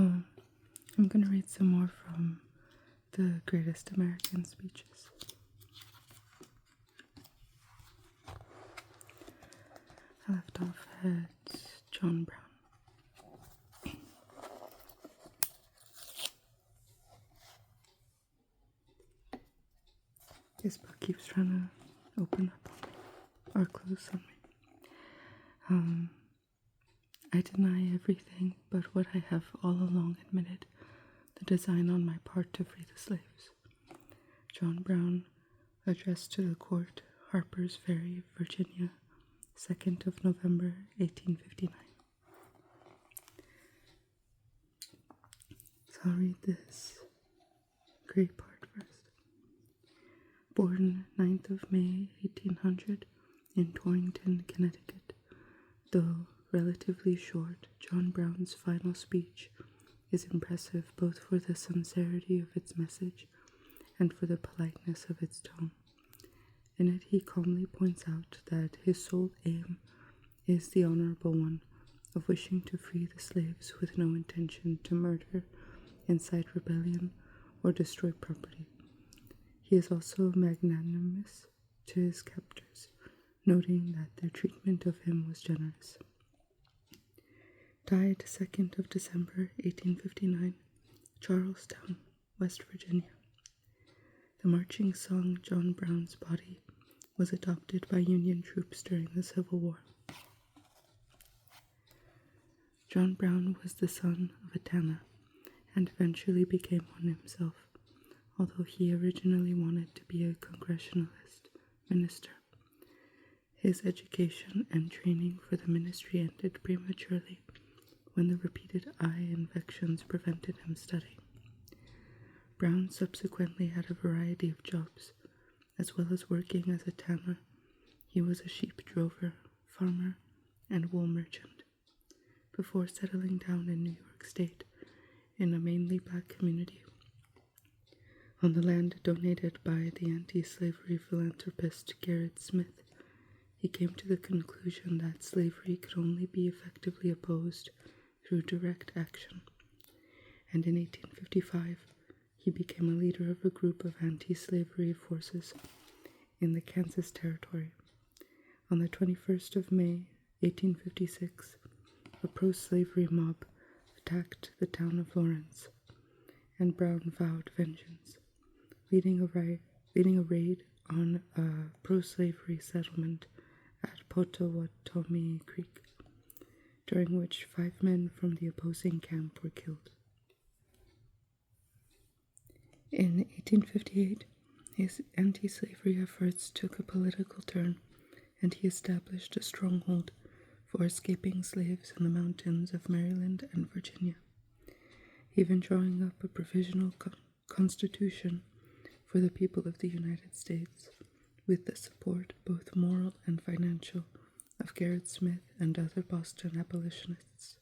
So I'm going to read some more from the Greatest American Speeches. I left off at John Brown. This book keeps trying to open up on me, or close on me. I deny everything but what I have all along admitted, the design on my part to free the slaves. John Brown, addressed to the court, Harper's Ferry, Virginia, 2nd of November, 1859. So I'll read this great part first. Born 9th of May, 1800, in Torrington, Connecticut, though relatively short, John Brown's final speech is impressive both for the sincerity of its message and for the politeness of its tone. In it he calmly points out that his sole aim is the honorable one of wishing to free the slaves with no intention to murder, incite rebellion, or destroy property. He is also magnanimous to his captors, noting that their treatment of him was generous. Died 2nd of December, 1859, Charlestown, West Virginia. The marching song John Brown's Body was adopted by Union troops during the Civil War. John Brown was the son of a tanner and eventually became one himself, although he originally wanted to be a Congressionalist minister. His education and training for the ministry ended prematurely when the repeated eye infections prevented him studying. Brown subsequently had a variety of jobs, as well as working as a tanner. He was a sheep drover, farmer, and wool merchant, before settling down in New York State in a mainly black community on the land donated by the anti-slavery philanthropist Gerrit Smith. He came to the conclusion that slavery could only be effectively opposed through direct action, and in 1855 he became a leader of a group of anti-slavery forces in the Kansas Territory. On the 21st of May, 1856, a pro-slavery mob attacked the town of Lawrence, and Brown vowed vengeance, leading a raid on a pro-slavery settlement at Potawatomi Creek, during which 5 men from the opposing camp were killed. In 1858, his anti-slavery efforts took a political turn, and he established a stronghold for escaping slaves in the mountains of Maryland and Virginia, even drawing up a provisional constitution for the people of the United States, with the support, both moral and financial, of Gerrit Smith and other Boston abolitionists.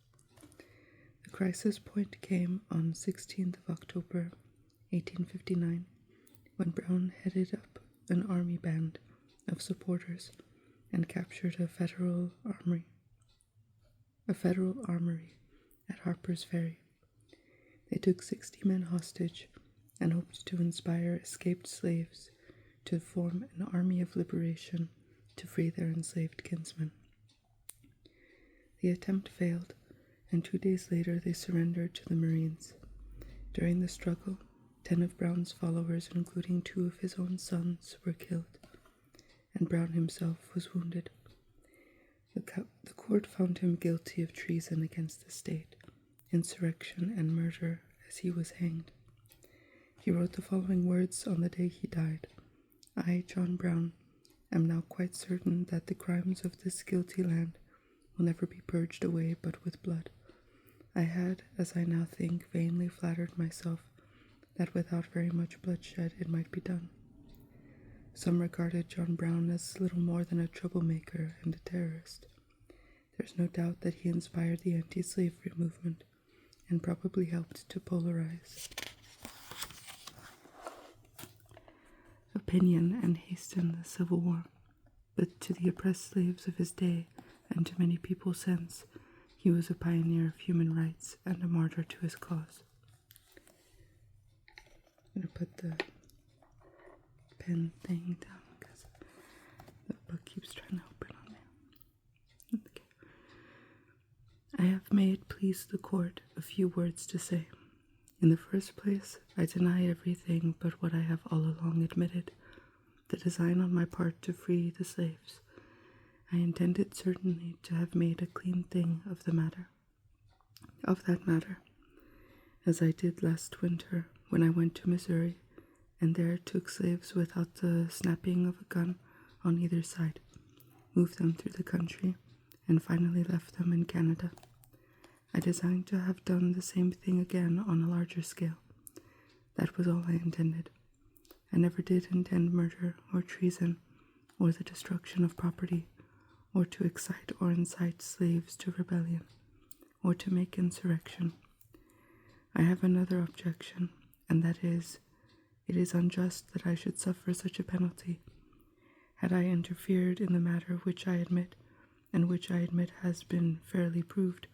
The crisis point came on 16th of October, 1859, when Brown headed up an army band of supporters and captured a federal armory at Harper's Ferry. They took 60 men hostage and hoped to inspire escaped slaves to form an army of liberation to free their enslaved kinsmen. The attempt failed, and 2 days later they surrendered to the Marines. During the struggle, 10 of Brown's followers, including 2 of his own sons, were killed, and Brown himself was wounded. The court found him guilty of treason against the state, insurrection, and murder as he was hanged. He wrote the following words on the day he died: "I, John Brown, am now quite certain that the crimes of this guilty land will never be purged away but with blood. I had, as I now think, vainly flattered myself that without very much bloodshed it might be done." Some regarded John Brown as little more than a troublemaker and a terrorist. There's no doubt that he inspired the anti-slavery movement and probably helped to polarize opinion and hasten the Civil War. But to the oppressed slaves of his day, and to many people since, he He was a pioneer of human rights and a martyr to his cause. I'm going to put the pen thing down because the book keeps trying to open on me. Okay. I have may it please the court a few words to say. In the first place, I deny everything but what I have all along admitted, the design on my part to free the slaves. I intended certainly to have made a clean thing of that matter, as I did last winter when I went to Missouri, and there took slaves without the snapping of a gun on either side, moved them through the country, and finally left them in Canada. I designed to have done the same thing again on a larger scale. That was all I intended. I never did intend murder or treason or the destruction of property, or to excite or incite slaves to rebellion, or to make insurrection. I have another objection, and that is, it is unjust that I should suffer such a penalty. Had I interfered in the matter which I admit, and which I admit has been fairly proved,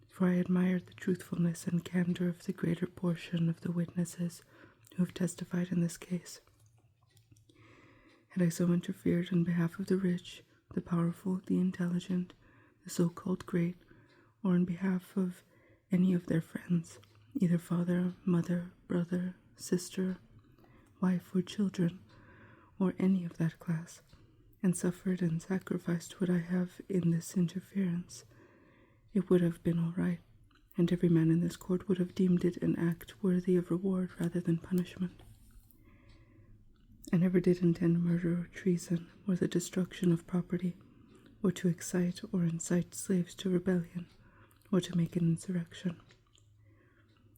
for I admired the truthfulness and candor of the greater portion of the witnesses who have testified in this case. Had I so interfered on behalf of the rich, the powerful, the intelligent, the so-called great, or on behalf of any of their friends, either father, mother, brother, sister, wife, or children, or any of that class, and suffered and sacrificed what I have in this interference, it would have been all right, and every man in this court would have deemed it an act worthy of reward rather than punishment. I never did intend murder or treason, or the destruction of property, or to excite or incite slaves to rebellion, or to make an insurrection.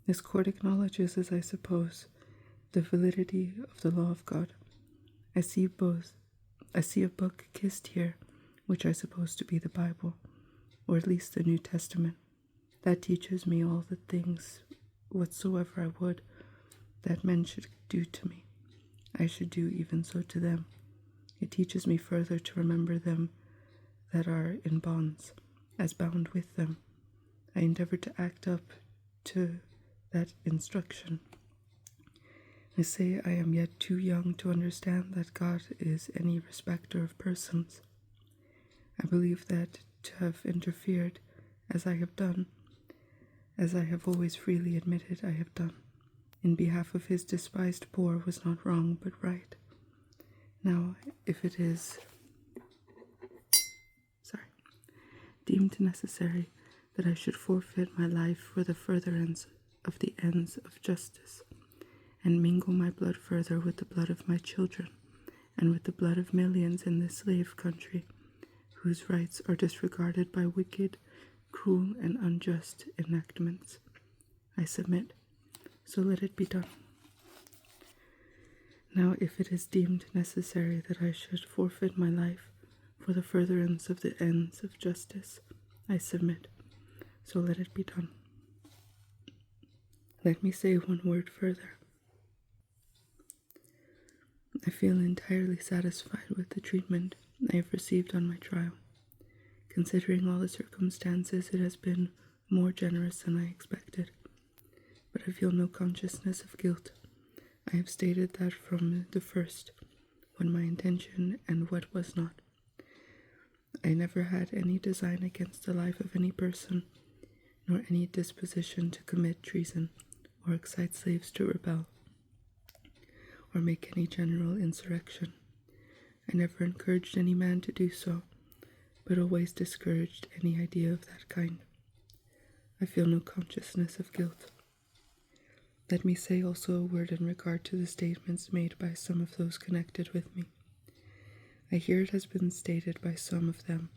This court acknowledges, as I suppose, the validity of the law of God. I see a book kissed here, which I suppose to be the Bible, or at least the New Testament. That teaches me all the things whatsoever I would that men should do to me, I should do even so to them. It teaches me further to remember them that are in bonds, as bound with them. I endeavor to act up to that instruction. I say I am yet too young to understand that God is any respecter of persons. I believe that to have interfered, as I have done, as I have always freely admitted I have done, in behalf of his despised poor was not wrong but right. Now, if it is deemed necessary that I should forfeit my life for the furtherance of the ends of justice, and mingle my blood further with the blood of my children, and with the blood of millions in this slave country, whose rights are disregarded by wicked, cruel, and unjust enactments, I submit, so let it be done. Now, if it is deemed necessary that I should forfeit my life for the furtherance of the ends of justice, I submit, so let it be done. Let me say one word further. I feel entirely satisfied with the treatment I have received on my trial. Considering all the circumstances, it has been more generous than I expected, but I feel no consciousness of guilt. I have stated that from the first, what my intention and what was not. I never had any design against the life of any person, nor any disposition to commit treason, or excite slaves to rebel, or make any general insurrection. I never encouraged any man to do so, but always discouraged any idea of that kind. I feel no consciousness of guilt. Let me say also a word in regard to the statements made by some of those connected with me. I hear it has been stated by some of them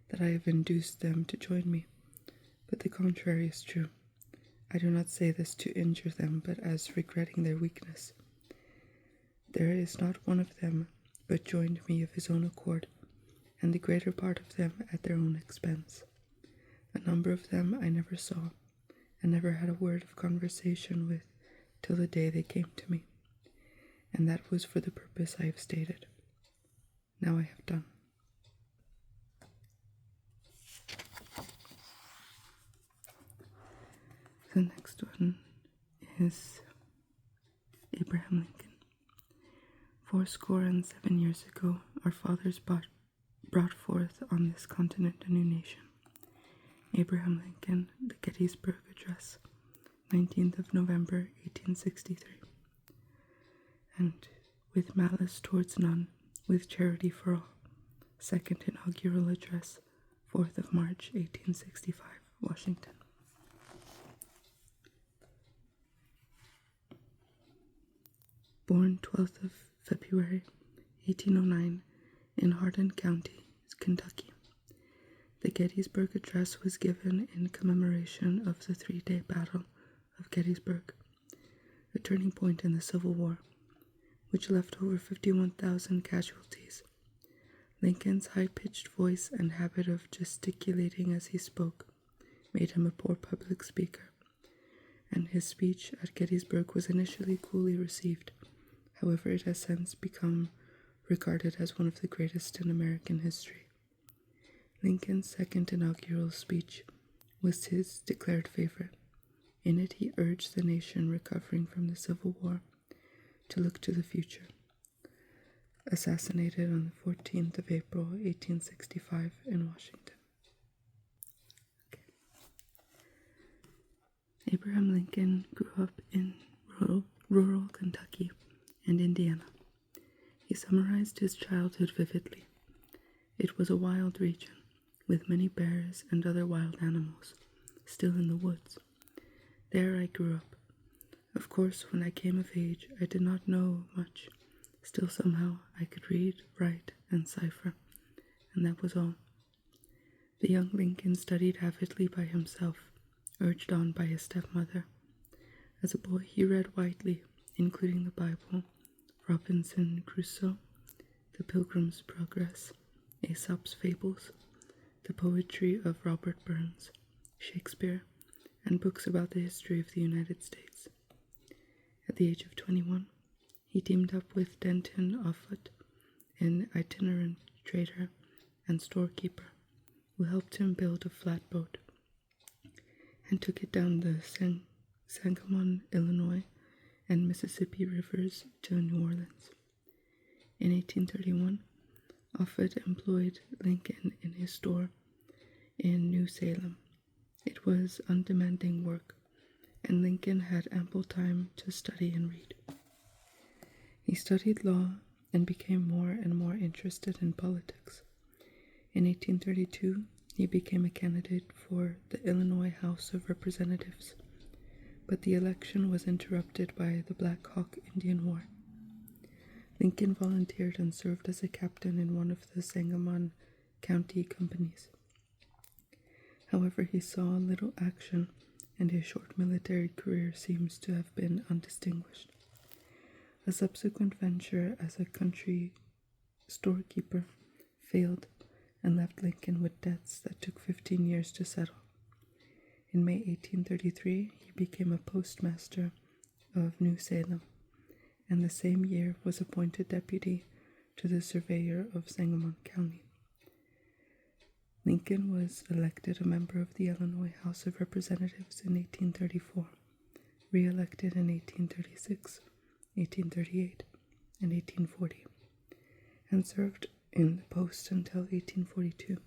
that I have induced them to join me, but the contrary is true. I do not say this to injure them, but as regretting their weakness. There is not one of them but joined me of his own accord, and the greater part of them at their own expense. A number of them I never saw, and never had a word of conversation with till the day they came to me, and that was for the purpose I have stated. Now I have done. The next one is Abraham Lincoln. 77 years ago, our fathers brought forth on this continent a new nation. Abraham Lincoln, the Gettysburg Address, 19th of November, 1863. And with malice towards none, with charity for all, Second Inaugural Address, 4th of March, 1865, Washington. Born 12th of February, 1809, in Hardin County, Kentucky. The Gettysburg Address was given in commemoration of the three-day Battle of Gettysburg, a turning point in the Civil War, which left over 51,000 casualties. Lincoln's high-pitched voice and habit of gesticulating as he spoke made him a poor public speaker, and his speech at Gettysburg was initially coolly received. However, it has since become regarded as one of the greatest in American history. Lincoln's second inaugural speech was his declared favorite. In it, he urged the nation recovering from the Civil War to look to the future. Assassinated on the 14th of April, 1865, in Washington. Abraham Lincoln grew up in rural Kentucky and Indiana. He summarized his childhood vividly. It was a wild region, with many bears and other wild animals, still in the woods. There I grew up. Of course, when I came of age, I did not know much. Still, somehow, I could read, write, and cipher, and that was all. The young Lincoln studied avidly by himself, urged on by his stepmother. As a boy, he read widely, including the Bible, Robinson Crusoe, The Pilgrim's Progress, Aesop's Fables, the poetry of Robert Burns, Shakespeare, and books about the history of the United States. At the age of 21, he teamed up with Denton Offutt, an itinerant trader and storekeeper, who helped him build a flatboat, and took it down the Sangamon, Illinois, and Mississippi rivers to New Orleans. In 1831, Offutt employed Lincoln in his store in New Salem. It was undemanding work, and Lincoln had ample time to study and read. He studied law and became more and more interested in politics. In 1832, he became a candidate for the Illinois House of Representatives, but the election was interrupted by the Black Hawk Indian War. Lincoln volunteered and served as a captain in one of the Sangamon County companies. However, he saw little action, and his short military career seems to have been undistinguished. A subsequent venture as a country storekeeper failed and left Lincoln with debts that took 15 years to settle. In May 1833, he became a postmaster of New Salem, and the same year was appointed deputy to the surveyor of Sangamon County. Lincoln was elected a member of the Illinois House of Representatives in 1834, re-elected in 1836, 1838, and 1840, and served in the post until 1842.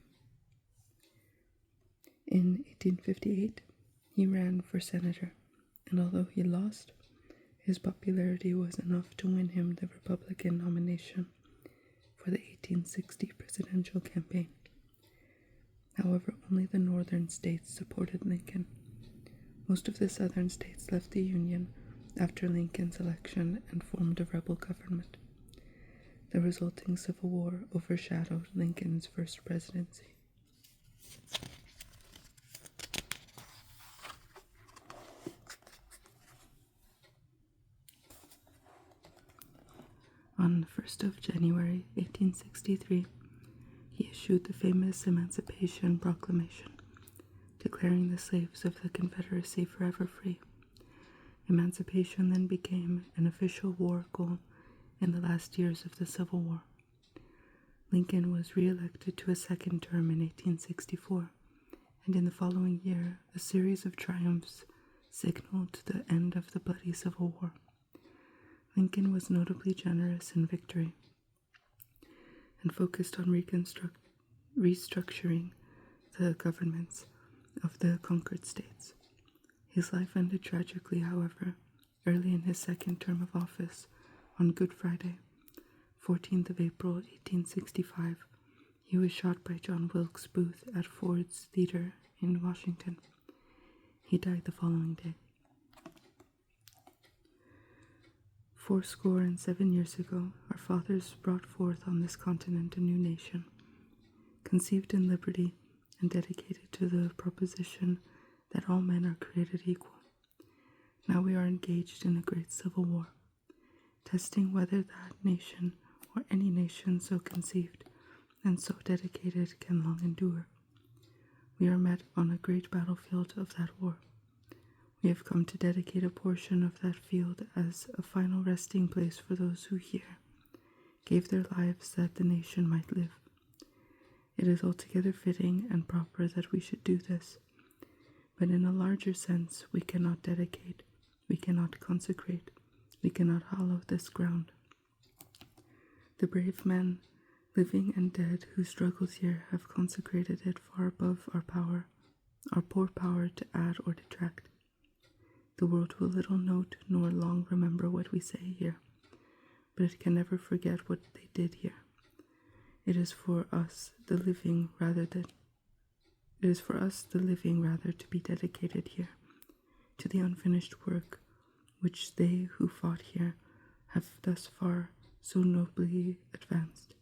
In 1858, he ran for senator, and although he lost, his popularity was enough to win him the Republican nomination for the 1860 presidential campaign. However, only the northern states supported Lincoln. Most of the southern states left the Union after Lincoln's election and formed a rebel government. The resulting Civil War overshadowed Lincoln's first presidency. On the 1st of January, 1863, he issued the famous Emancipation Proclamation, declaring the slaves of the Confederacy forever free. Emancipation then became an official war goal in the last years of the Civil War. Lincoln was re-elected to a second term in 1864, and in the following year, a series of triumphs signaled the end of the bloody Civil War. Lincoln was notably generous in victory and focused on restructuring the governments of the conquered states. His life ended tragically, however, early in his second term of office on Good Friday, 14th of April, 1865. He was shot by John Wilkes Booth at Ford's Theater in Washington. He died the following day. 7 years ago, our fathers brought forth on this continent a new nation, conceived in liberty and dedicated to the proposition that all men are created equal. Now we are engaged in a great civil war, testing whether that nation or any nation so conceived and so dedicated can long endure. We are met on a great battlefield of that war. We have come to dedicate a portion of that field as a final resting place for those who here gave their lives that the nation might live. It is altogether fitting and proper that we should do this, but in a larger sense we cannot dedicate, we cannot consecrate, we cannot hallow this ground. The brave men, living and dead, who struggled here have consecrated it far above our poor power to add or detract. The world will little note nor long remember what we say here, but it can never forget what they did here. It is for us the living rather to be dedicated here, to the unfinished work which they who fought here have thus far so nobly advanced.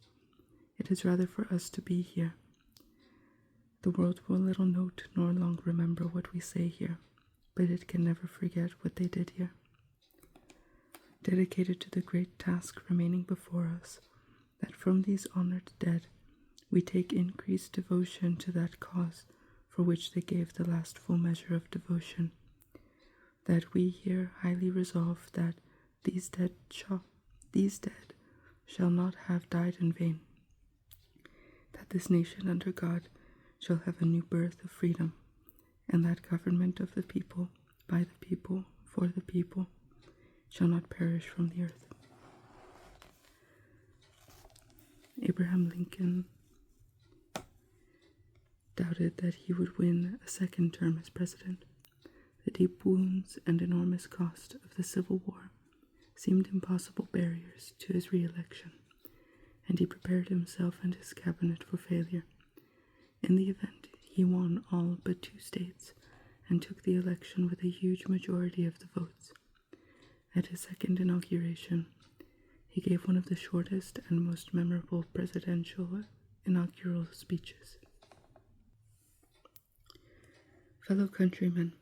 It is rather for us to be here. The world will little note nor long remember what we say here, but it can never forget what they did here. Dedicated to the great task remaining before us, that from these honored dead we take increased devotion to that cause for which they gave the last full measure of devotion, that we here highly resolve that these dead shall not have died in vain, that this nation under God shall have a new birth of freedom, and that government of the people, by the people, for the people, shall not perish from the earth. Abraham Lincoln doubted that he would win a second term as president. The deep wounds and enormous cost of the Civil War seemed impossible barriers to his re-election, and he prepared himself and his cabinet for failure. In the event, he won all but 2 states and took the election with a huge majority of the votes. At his second inauguration, he gave one of the shortest and most memorable presidential inaugural speeches. Fellow countrymen,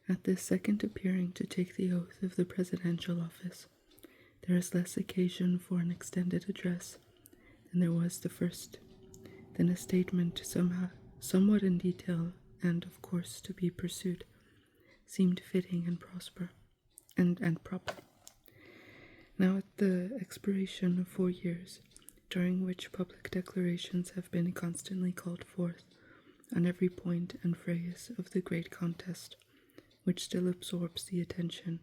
at this second appearing to take the oath of the presidential office, there is less occasion for an extended address than there was the first, than a statement somewhat in detail and, of course, to be pursued, seemed fitting and proper. Now, at the expiration of 4 years, during which public declarations have been constantly called forth on every point and phrase of the great contest, which still absorbs the attention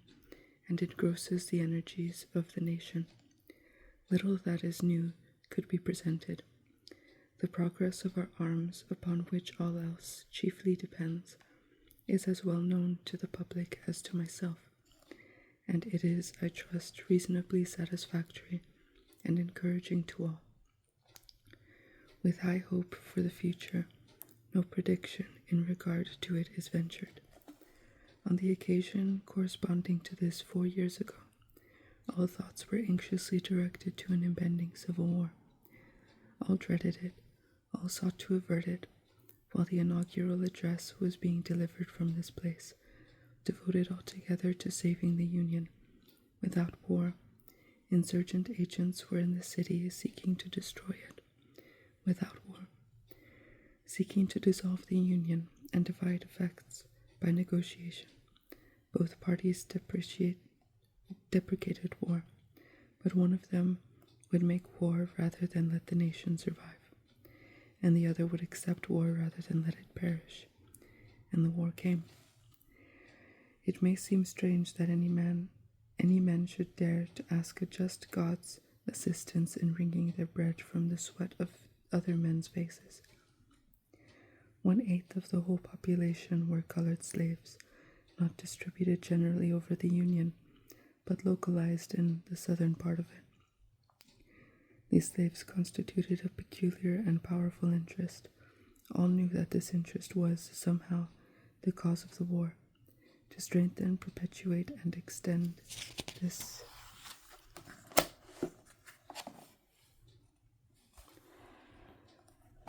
and engrosses the energies of the nation, little that is new could be presented. The progress of our arms, upon which all else chiefly depends, is as well known to the public as to myself, and it is, I trust, reasonably satisfactory and encouraging to all. With high hope for the future, no prediction in regard to it is ventured. On the occasion corresponding to this 4 years ago, all thoughts were anxiously directed to an impending civil war. All dreaded it, all sought to avert it, while the inaugural address was being delivered from this place, devoted altogether to saving the Union. Without war, insurgent agents were in the city seeking to destroy it. Without war, seeking to dissolve the Union and divide effects by negotiation. Both parties deprecated war, but one of them would make war rather than let the nation survive, and the other would accept war rather than let it perish. And the war came. It may seem strange that any men should dare to ask a just God's assistance in wringing their bread from the sweat of other men's faces. 1/8 of the whole population were colored slaves, not distributed generally over the Union, but localized in the southern part of it. These slaves constituted a peculiar and powerful interest. All knew that this interest was, somehow, the cause of the war. To strengthen, perpetuate, and extend this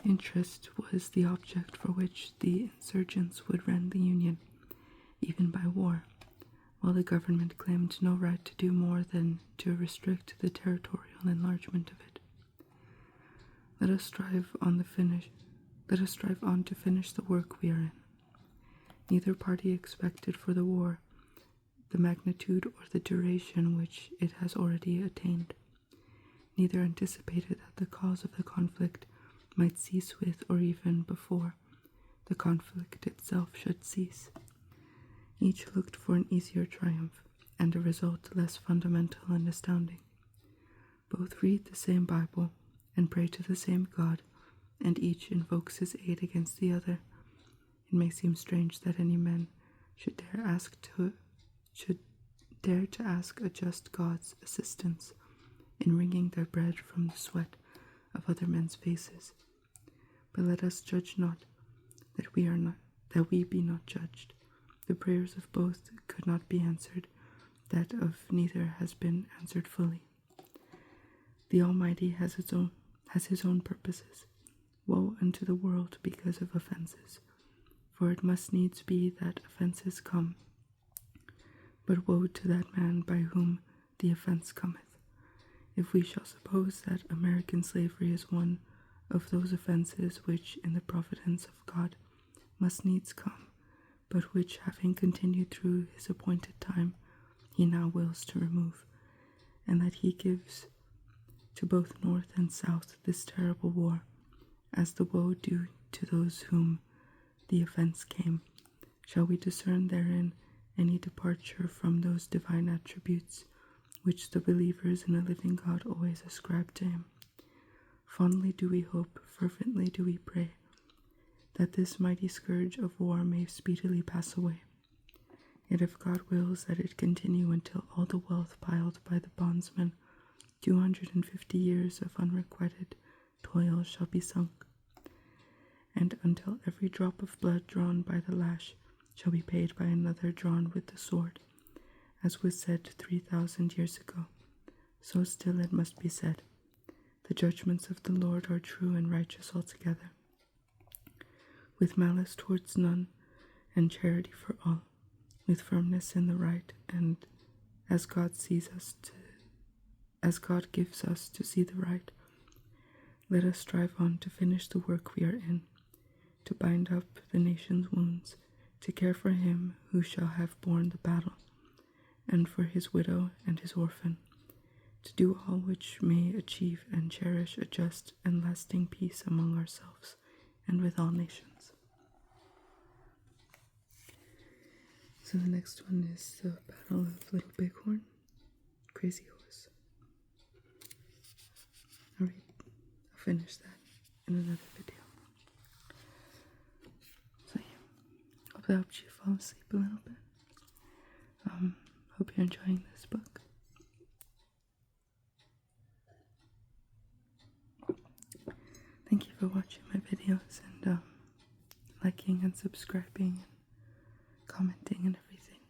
interest was the object for which the insurgents would rend the Union, even by war, while the government claimed no right to do more than to restrict the territorial enlargement of it. Let us strive on to finish the work we are in. Neither party expected for the war the magnitude or the duration which it has already attained. Neither anticipated that the cause of the conflict might cease with, or even before, the conflict itself should cease. Each looked for an easier triumph, and a result less fundamental and astounding. Both read the same Bible and pray to the same God, and each invokes his aid against the other. It may seem strange that any men should dare to ask a just God's assistance in wringing their bread from the sweat of other men's faces. But let us judge not, that we be not judged. The prayers of both could not be answered, that of neither has been answered fully. The Almighty has his own purposes. Woe unto the world because of offenses, for it must needs be that offenses come. But woe to that man by whom the offense cometh. If we shall suppose that American slavery is one of those offenses which, in the providence of God, must needs come, but which, having continued through his appointed time, he now wills to remove, and that he gives to both North and South this terrible war, as the woe due to those whom the offense came, shall we discern therein any departure from those divine attributes which the believers in a living God always ascribe to him? Fondly do we hope, fervently do we pray, that this mighty scourge of war may speedily pass away. Yet if God wills that it continue until all the wealth piled by the bondsmen, 250 years of unrequited toil shall be sunk, and until every drop of blood drawn by the lash shall be paid by another drawn with the sword, as was said 3,000 years ago, so still it must be said. The judgments of the Lord are true and righteous altogether, with malice towards none, and charity for all, with firmness in the right, and as God gives us to see the right. Let us strive on to finish the work we are in, to bind up the nation's wounds, to care for him who shall have borne the battle, and for his widow and his orphan, to do all which may achieve and cherish a just and lasting peace among ourselves and with all nations. So the next one is the Battle of Little Bighorn, Crazy Horse. I'll finish that in another video. So yeah, hope that helped you fall asleep a little bit. Hope you're enjoying this book. Thank you for watching my videos and liking and subscribing and commenting and everything.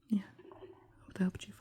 Yeah, hope that helped you